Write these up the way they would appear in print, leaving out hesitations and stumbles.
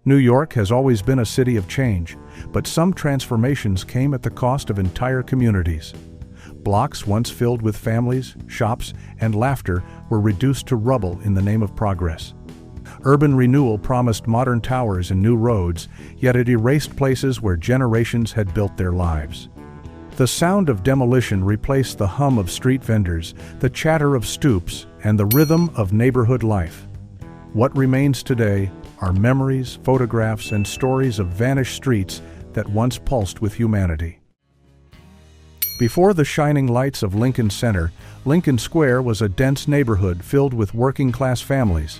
New York has always been a city of change, but some transformations came at the cost of entire communities. Blocks once filled with families, shops, and laughter were reduced to rubble in the name of progress. Urban renewal promised modern towers and new roads, yet it erased places where generations had built their lives. The sound of demolition replaced the hum of street vendors, the chatter of stoops, and the rhythm of neighborhood life. What remains today are memories, photographs, and stories of vanished streets that once pulsed with humanity. Before the shining lights of Lincoln Center, Lincoln Square was a dense neighborhood filled with working-class families.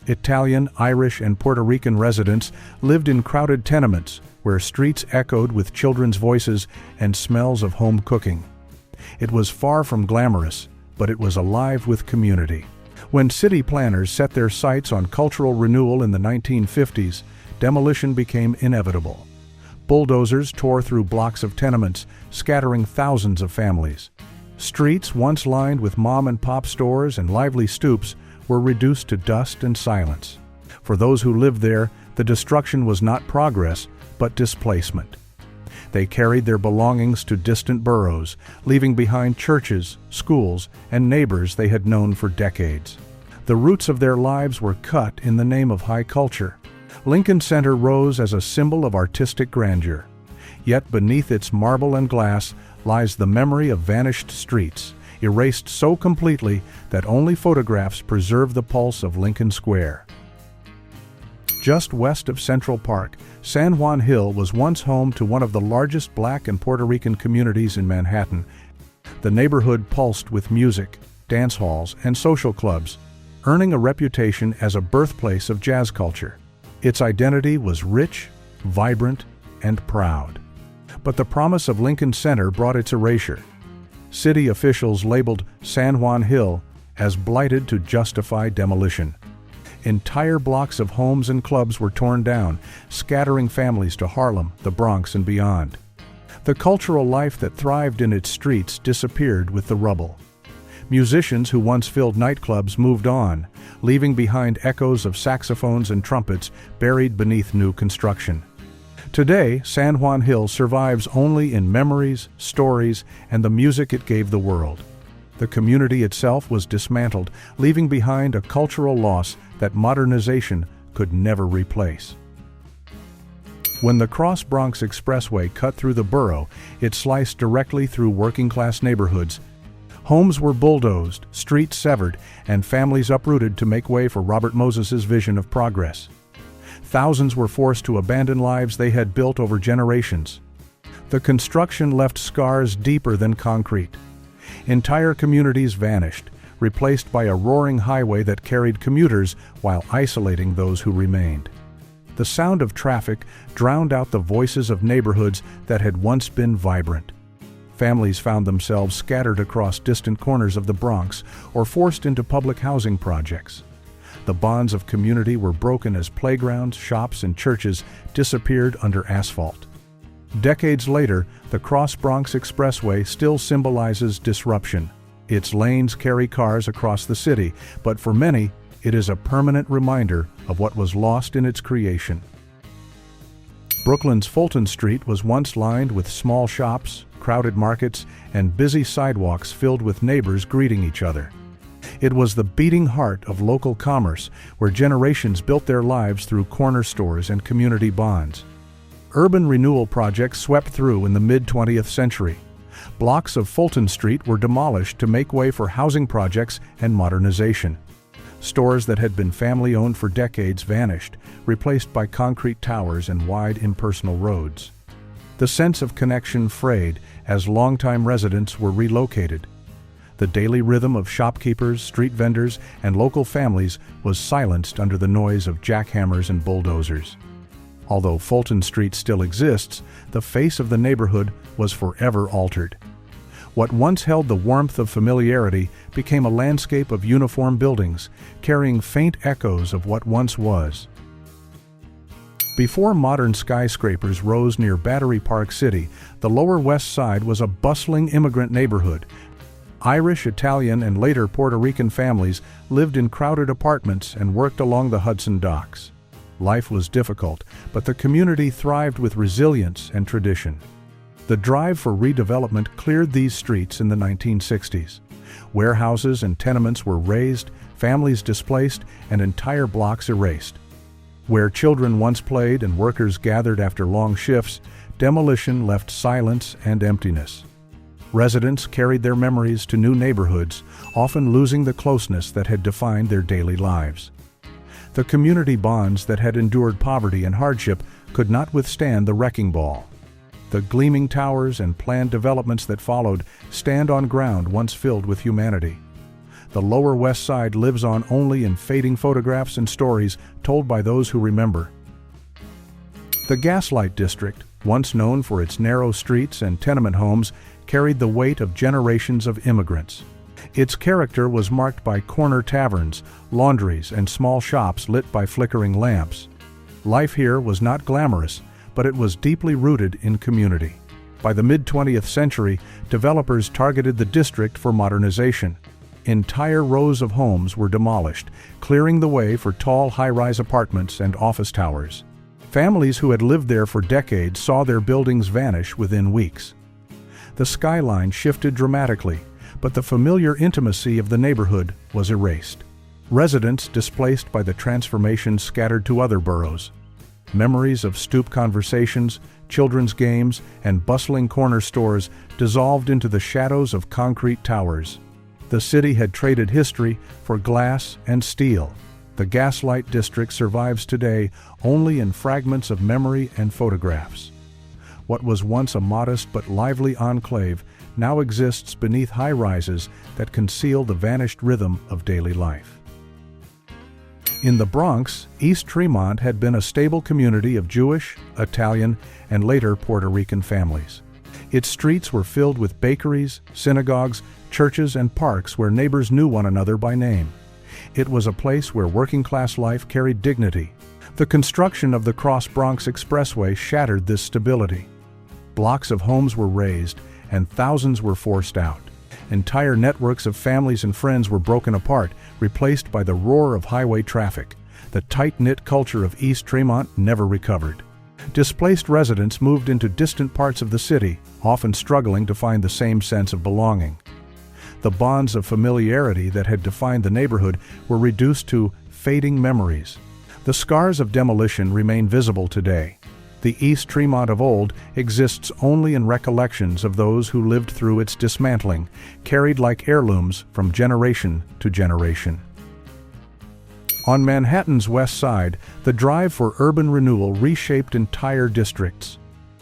Italian, Irish, and Puerto Rican residents lived in crowded tenements where streets echoed with children's voices and smells of home cooking. It was far from glamorous, but it was alive with community. When city planners set their sights on cultural renewal in the 1950s, demolition became inevitable. Bulldozers tore through blocks of tenements, scattering thousands of families. Streets once lined with mom-and-pop stores and lively stoops were reduced to dust and silence. For those who lived there, the destruction was not progress, but displacement. They carried their belongings to distant boroughs, leaving behind churches, schools, and neighbors they had known for decades. The roots of their lives were cut in the name of high culture. Lincoln Center rose as a symbol of artistic grandeur. Yet beneath its marble and glass lies the memory of vanished streets, erased so completely that only photographs preserve the pulse of Lincoln Square. Just west of Central Park, San Juan Hill was once home to one of the largest Black and Puerto Rican communities in Manhattan. The neighborhood pulsed with music, dance halls, and social clubs, earning a reputation as a birthplace of jazz culture. Its identity was rich, vibrant, and proud. But the promise of Lincoln Center brought its erasure. City officials labeled San Juan Hill as blighted to justify demolition. Entire blocks of homes and clubs were torn down, scattering families to Harlem, the Bronx, and beyond. The cultural life that thrived in its streets disappeared with the rubble. Musicians who once filled nightclubs moved on, leaving behind echoes of saxophones and trumpets buried beneath new construction. Today, San Juan Hill survives only in memories, stories, and the music it gave the world. The community itself was dismantled, leaving behind a cultural loss that modernization could never replace. When the Cross Bronx Expressway cut through the borough, it sliced directly through working-class neighborhoods. Homes were bulldozed, streets severed, and families uprooted to make way for Robert Moses's vision of progress. Thousands were forced to abandon lives they had built over generations. The construction left scars deeper than concrete. Entire communities vanished, replaced by a roaring highway that carried commuters while isolating those who remained. The sound of traffic drowned out the voices of neighborhoods that had once been vibrant. Families found themselves scattered across distant corners of the Bronx or forced into public housing projects. The bonds of community were broken as playgrounds, shops, and churches disappeared under asphalt. Decades later, the Cross Bronx Expressway still symbolizes disruption. Its lanes carry cars across the city, but for many, it is a permanent reminder of what was lost in its creation. Brooklyn's Fulton Street was once lined with small shops, crowded markets, and busy sidewalks filled with neighbors greeting each other. It was the beating heart of local commerce, where generations built their lives through corner stores and community bonds. Urban renewal projects swept through in the mid-20th century. Blocks of Fulton Street were demolished to make way for housing projects and modernization. Stores that had been family-owned for decades vanished, replaced by concrete towers and wide, impersonal roads. The sense of connection frayed as longtime residents were relocated. The daily rhythm of shopkeepers, street vendors, and local families was silenced under the noise of jackhammers and bulldozers. Although Fulton Street still exists, the face of the neighborhood was forever altered. What once held the warmth of familiarity became a landscape of uniform buildings, carrying faint echoes of what once was. Before modern skyscrapers rose near Battery Park City, the Lower West Side was a bustling immigrant neighborhood. Irish, Italian, and later Puerto Rican families lived in crowded apartments and worked along the Hudson docks. life was difficult, but the community thrived with resilience and tradition. The drive for redevelopment cleared these streets in the 1960s. Warehouses and tenements were razed, families displaced, and entire blocks erased. Where children once played and workers gathered after long shifts, demolition left silence and emptiness. Residents carried their memories to new neighborhoods, often losing the closeness that had defined their daily lives. The community bonds that had endured poverty and hardship could not withstand the wrecking ball. The gleaming towers and planned developments that followed stand on ground once filled with humanity. The Lower West Side lives on only in fading photographs and stories told by those who remember. The Gaslight District, once known for its narrow streets and tenement homes, carried the weight of generations of immigrants. Its character was marked by corner taverns, laundries, and small shops lit by flickering lamps. Life here was not glamorous, but it was deeply rooted in community. By the mid-20th century, developers targeted the district for modernization. Entire rows of homes were demolished, clearing the way for tall high-rise apartments and office towers. Families who had lived there for decades saw their buildings vanish within weeks. The skyline shifted dramatically, but the familiar intimacy of the neighborhood was erased. Residents displaced by the transformation scattered to other boroughs. Memories of stoop conversations, children's games, and bustling corner stores dissolved into the shadows of concrete towers. The city had traded history for glass and steel. The Gaslight District survives today only in fragments of memory and photographs. What was once a modest but lively enclave now exists beneath high-rises that conceal the vanished rhythm of daily life. In the Bronx, East Tremont had been a stable community of Jewish, Italian, and later Puerto Rican families. Its streets were filled with bakeries, synagogues, churches, and parks where neighbors knew one another by name. It was a place where working-class life carried dignity. The construction of the Cross Bronx Expressway shattered this stability. Blocks of homes were razed, and thousands were forced out. Entire networks of families and friends were broken apart, replaced by the roar of highway traffic. The tight-knit culture of East Tremont never recovered. Displaced residents moved into distant parts of the city, often struggling to find the same sense of belonging. The bonds of familiarity that had defined the neighborhood were reduced to fading memories. The scars of demolition remain visible today. The East Tremont of old exists only in recollections of those who lived through its dismantling, carried like heirlooms from generation to generation. On Manhattan's west side, the drive for urban renewal reshaped entire districts.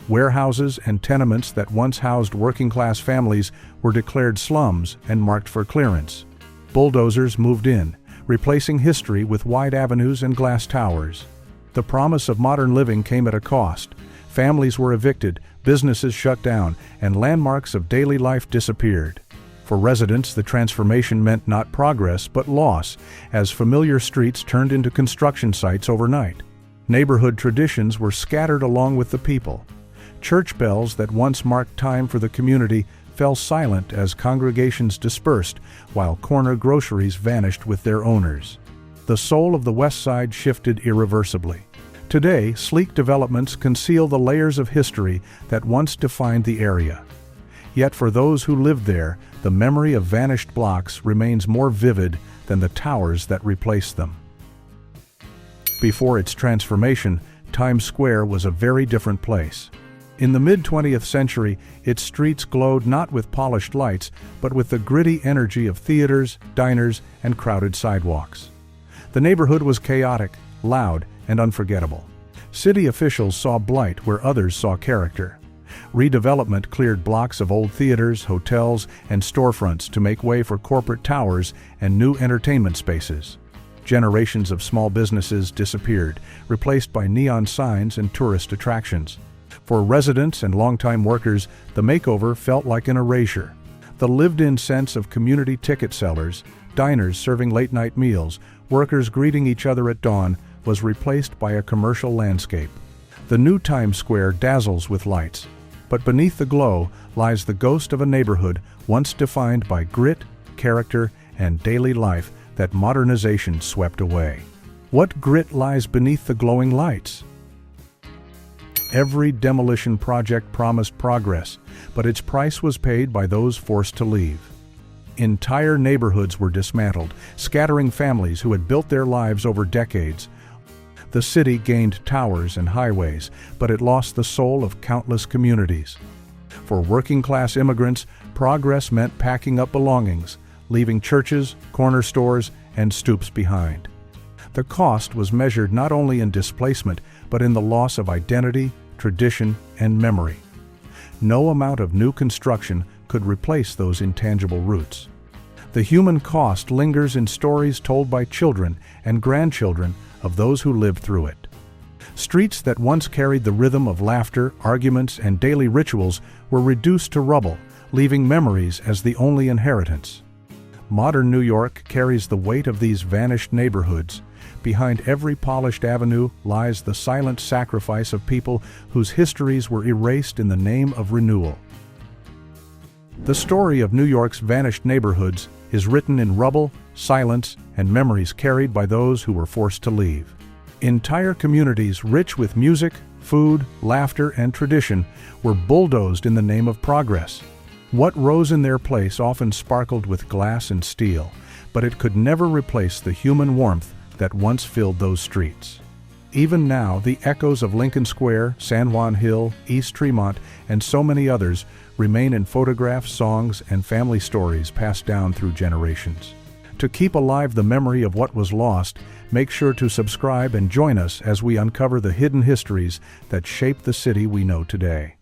Warehouses and tenements that once housed working-class families were declared slums and marked for clearance. Bulldozers moved in, replacing history with wide avenues and glass towers. The promise of modern living came at a cost. Families were evicted, businesses shut down, and landmarks of daily life disappeared. For residents, the transformation meant not progress but loss, as familiar streets turned into construction sites overnight. Neighborhood traditions were scattered along with the people. Church bells that once marked time for the community fell silent as congregations dispersed, while corner groceries vanished with their owners. The soul of the West Side shifted irreversibly. Today, sleek developments conceal the layers of history that once defined the area. Yet for those who lived there, the memory of vanished blocks remains more vivid than the towers that replaced them. Before its transformation, Times Square was a very different place. In the mid-20th century, its streets glowed not with polished lights, but with the gritty energy of theaters, diners, and crowded sidewalks. The neighborhood was chaotic, loud, and unforgettable. City officials saw blight where others saw character. Redevelopment cleared blocks of old theaters, hotels, and storefronts to make way for corporate towers and new entertainment spaces. Generations of small businesses disappeared, replaced by neon signs and tourist attractions. For residents and longtime workers, the makeover felt like an erasure. The lived-in sense of community ticket sellers, diners serving late-night meals, workers greeting each other at dawn, was replaced by a commercial landscape. The new Times Square dazzles with lights, but beneath the glow lies the ghost of a neighborhood once defined by grit, character, and daily life that modernization swept away. What grit lies beneath the glowing lights? Every demolition project promised progress, but its price was paid by those forced to leave. Entire neighborhoods were dismantled, scattering families who had built their lives over decades. The city gained towers and highways, but it lost the soul of countless communities. For working-class immigrants, progress meant packing up belongings, leaving churches, corner stores, and stoops behind. The cost was measured not only in displacement, but in the loss of identity, tradition, and memory. No amount of new construction could replace those intangible roots. The human cost lingers in stories told by children and grandchildren of those who lived through it. Streets that once carried the rhythm of laughter, arguments, and daily rituals were reduced to rubble, leaving memories as the only inheritance. Modern New York carries the weight of these vanished neighborhoods. Behind every polished avenue lies the silent sacrifice of people whose histories were erased in the name of renewal. The story of New York's vanished neighborhoods is written in rubble, silence, and memories carried by those who were forced to leave. Entire communities rich with music, food, laughter, and tradition were bulldozed in the name of progress. What rose in their place often sparkled with glass and steel, but it could never replace the human warmth that once filled those streets. Even now, the echoes of Lincoln Square, San Juan Hill, East Tremont, and so many others remain in photographs, songs, and family stories passed down through generations. To keep alive the memory of what was lost, make sure to subscribe and join us as we uncover the hidden histories that shape the city we know today.